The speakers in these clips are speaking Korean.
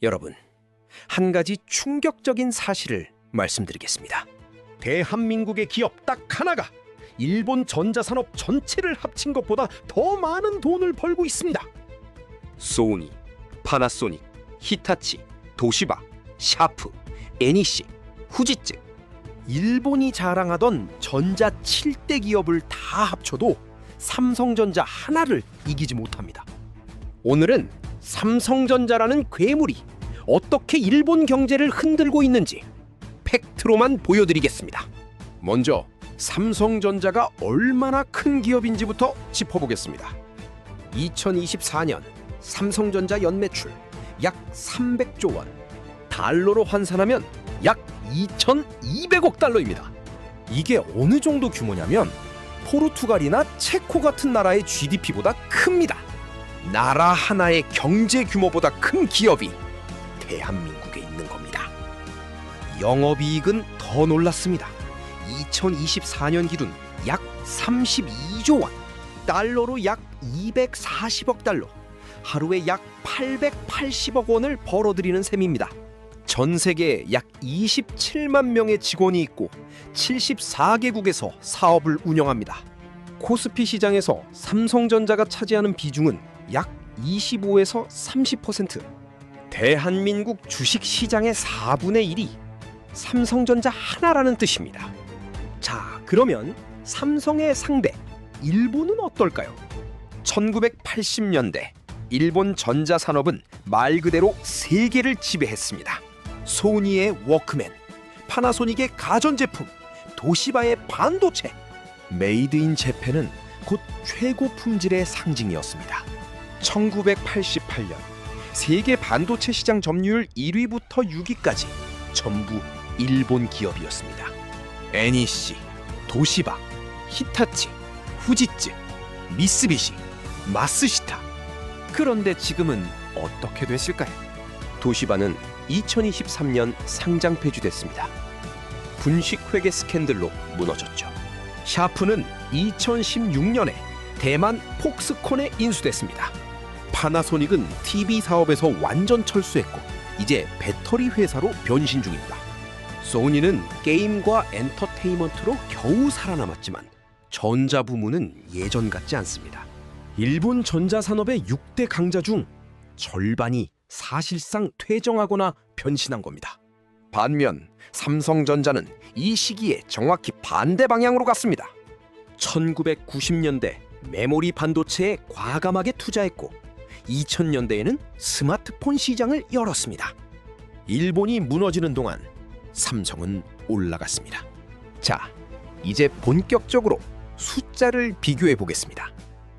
여러분, 한 가지 충격적인 사실을 말씀드리겠습니다. 대한민국의 기업 딱 하나가 일본 전자산업 전체를 합친 것보다 더 많은 돈을 벌고 있습니다. 소니, 파나소닉, 히타치, 도시바, 샤프, 애니시, 후지츠, 일본이 자랑하던 전자 7대 기업을 다 합쳐도 삼성전자 하나를 이기지 못합니다. 오늘은 삼성전자라는 괴물이 어떻게 일본 경제를 흔들고 있는지 팩트로만 보여드리겠습니다. 먼저 삼성전자가 얼마나 큰 기업인지부터 짚어보겠습니다. 2024년 삼성전자 연매출 약 300조 원, 달러로 환산하면 약 2,200억 달러입니다. 이게 어느 정도 규모냐면 포르투갈이나 체코 같은 나라의 GDP보다 큽니다. 나라 하나의 경제 규모보다 큰 기업이 대한민국에 있는 겁니다. 영업이익은 더 놀랐습니다. 2024년 기준 약 32조 원, 달러로 약 240억 달러, 하루에 약 880억 원을 벌어들이는 셈입니다. 전 세계에 약 27만 명의 직원이 있고 74개국에서 사업을 운영합니다. 코스피 시장에서 삼성전자가 차지하는 비중은 약 25에서 30%. 대한민국 주식 시장의 4분의 1이 삼성전자 하나라는 뜻입니다. 자, 그러면 삼성의 상대 일본은 어떨까요? 1980년대 일본 전자산업은 말 그대로 세계를 지배했습니다. 소니의 워크맨, 파나소닉의 가전제품, 도시바의 반도체, 메이드 인 재팬은 곧 최고 품질의 상징이었습니다. 1988년 세계 반도체 시장 점유율 1위부터 6위까지 전부 일본 기업이었습니다. 애니시, 도시바, 히타치, 후지츠, 미쓰비시, 마쓰시타. 그런데 지금은 어떻게 됐을까요? 도시바는 2023년 상장 폐지됐습니다. 분식회계 스캔들로 무너졌죠. 샤프는 2016년에 대만 폭스콘에 인수됐습니다. 파나소닉은 TV 사업에서 완전 철수했고 이제 배터리 회사로 변신 중입니다. 소니는 게임과 엔터테인먼트로 겨우 살아남았지만 전자 부문은 예전 같지 않습니다. 일본 전자산업의 6대 강자 중 절반이 사실상 퇴정하거나 변신한 겁니다. 반면 삼성전자는 이 시기에 정확히 반대 방향으로 갔습니다. 1990년대 메모리 반도체에 과감하게 투자했고 2000년대에는 스마트폰 시장을 열었습니다. 일본이 무너지는 동안 삼성은 올라갔습니다. 자, 이제 본격적으로 숫자를 비교해 보겠습니다.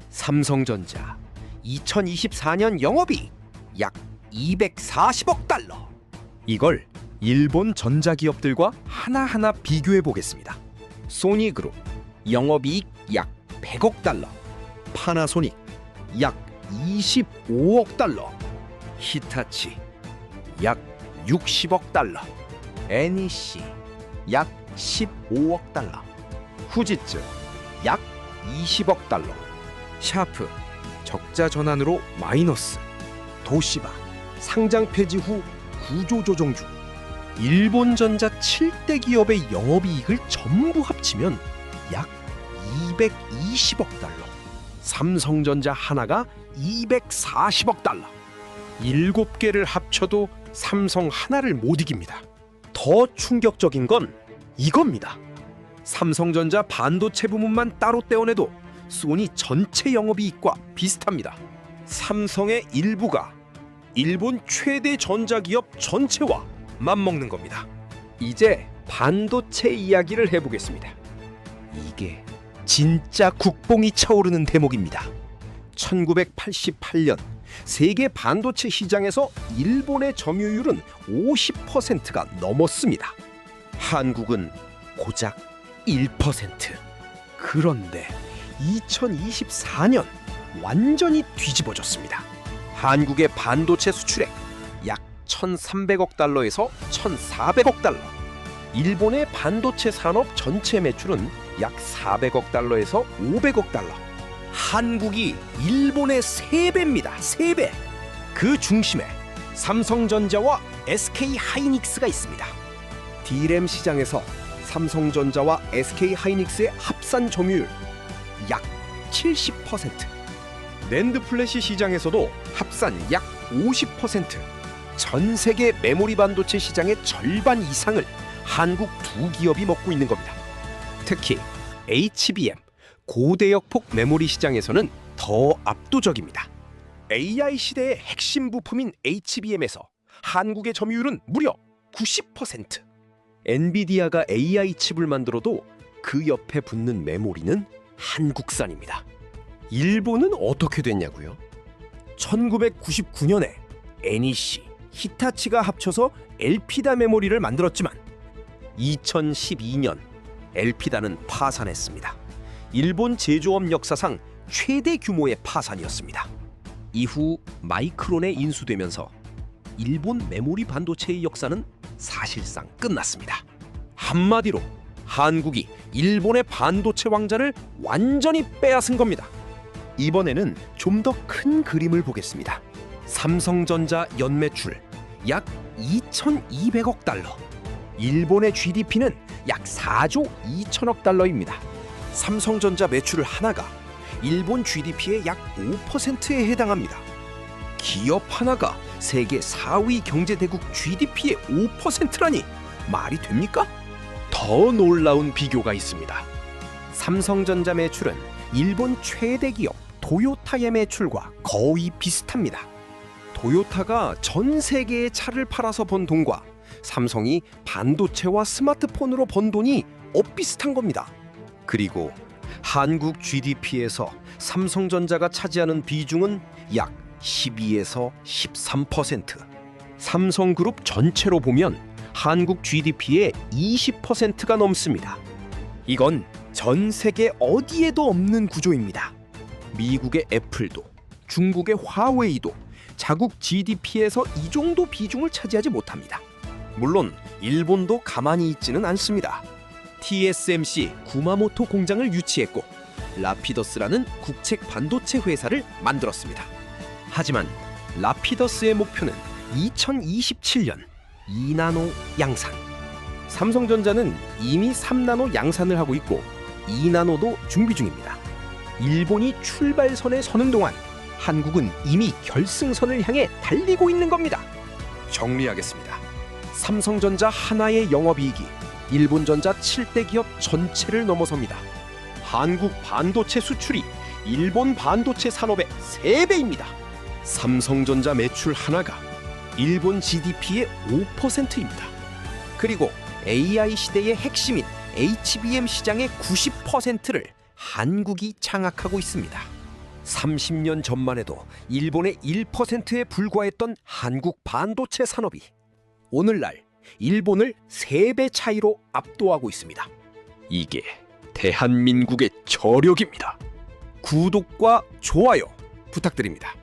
삼성전자 2024년 영업이익 약 240억 달러. 이걸 일본 전자기업들과 하나하나 비교해 보겠습니다. 소니그룹 영업이익 약 100억 달러, 파나소닉 약 25억 달러, 히타치 약 60억 달러, 애니시 약 15억 달러, 후지츠 약 20억 달러, 샤프 적자 전환으로 마이너스, 도시바 상장 폐지 후 구조조정 중. 일본 전자 7대 기업의 영업이익을 전부 합치면 약 220억 달러. 삼성전자 하나가 240억 달러. 7개를 합쳐도 삼성 하나를 못 이깁니다. 더 충격적인 건 이겁니다. 삼성전자 반도체 부문만 따로 떼어내도 소니 전체 영업이익과 비슷합니다. 삼성의 일부가 일본 최대 전자기업 전체와 맞먹는 겁니다. 이제 반도체 이야기를 해보겠습니다. 이게 진짜 국뽕이 차오르는 대목입니다. 1988년 세계 반도체 시장에서 일본의 점유율은 50%가 넘었습니다. 한국은 고작 1%. 그런데 2024년 완전히 뒤집어졌습니다. 한국의 반도체 수출액 약 1,300억 달러에서 1,400억 달러. 일본의 반도체 산업 전체 매출은 약 400억 달러에서 500억 달러. 한국이 일본의 3배입니다. 3배. 그 중심에 삼성전자와 SK하이닉스가 있습니다. D램 시장에서 삼성전자와 SK하이닉스의 합산 점유율 약 70%, 낸드 플래시 시장에서도 합산 약 50%, 전 세계 메모리 반도체 시장의 절반 이상을 한국 두 기업이 먹고 있는 겁니다. 특히 HBM 고대역폭 메모리 시장에서는 더 압도적입니다. AI 시대의 핵심 부품인 HBM에서 한국의 점유율은 무려 90%. 엔비디아가 AI 칩을 만들어도 그 옆에 붙는 메모리는 한국산입니다. 일본은 어떻게 됐냐고요? 1999년에 NEC, 히타치가 합쳐서 엘피다 메모리를 만들었지만 2012년 엘피다는 파산했습니다. 일본 제조업 역사상 최대 규모의 파산이었습니다. 이후 마이크론에 인수되면서 일본 메모리 반도체의 역사는 사실상 끝났습니다. 한마디로 한국이 일본의 반도체 왕자를 완전히 빼앗은 겁니다. 이번에는 좀 더 큰 그림을 보겠습니다. 삼성전자 연매출 약 2,200억 달러, 일본의 GDP는 약 4조 2천억 달러입니다. 삼성전자 매출 하나가 일본 GDP의 약 5%에 해당합니다. 기업 하나가 세계 4위 경제대국 GDP의 5%라니 말이 됩니까? 더 놀라운 비교가 있습니다. 삼성전자 매출은 일본 최대 기업 도요타의 매출과 거의 비슷합니다. 도요타가 전 세계의 차를 팔아서 번 돈과 삼성이 반도체와 스마트폰으로 번 돈이 엇비슷한 겁니다. 그리고 한국 GDP에서 삼성전자가 차지하는 비중은 약 12에서 13%. 삼성그룹 전체로 보면 한국 GDP의 20%가 넘습니다. 이건 전 세계 어디에도 없는 구조입니다. 미국의 애플도, 중국의 화웨이도 자국 GDP에서 이 정도 비중을 차지하지 못합니다. 물론 일본도 가만히 있지는 않습니다. TSMC 구마모토 공장을 유치했고 라피더스라는 국책 반도체 회사를 만들었습니다. 하지만 라피더스의 목표는 2027년 2나노 양산. 삼성전자는 이미 3나노 양산을 하고 있고 2나노도 준비 중입니다. 일본이 출발선에 서는 동안 한국은 이미 결승선을 향해 달리고 있는 겁니다. 정리하겠습니다. 삼성전자 하나의 영업이익이 일본전자 7대 기업 전체를 넘어섭니다. 한국 반도체 수출이 일본 반도체 산업의 3배입니다. 삼성전자 매출 하나가 일본 GDP의 5%입니다. 그리고 AI 시대의 핵심인 HBM 시장의 90%를 한국이 장악하고 있습니다. 30년 전만 해도 일본의 1%에 불과했던 한국 반도체 산업이 오늘날 일본을 3배 차이로 압도하고 있습니다. 이게 대한민국의 저력입니다. 구독과 좋아요 부탁드립니다.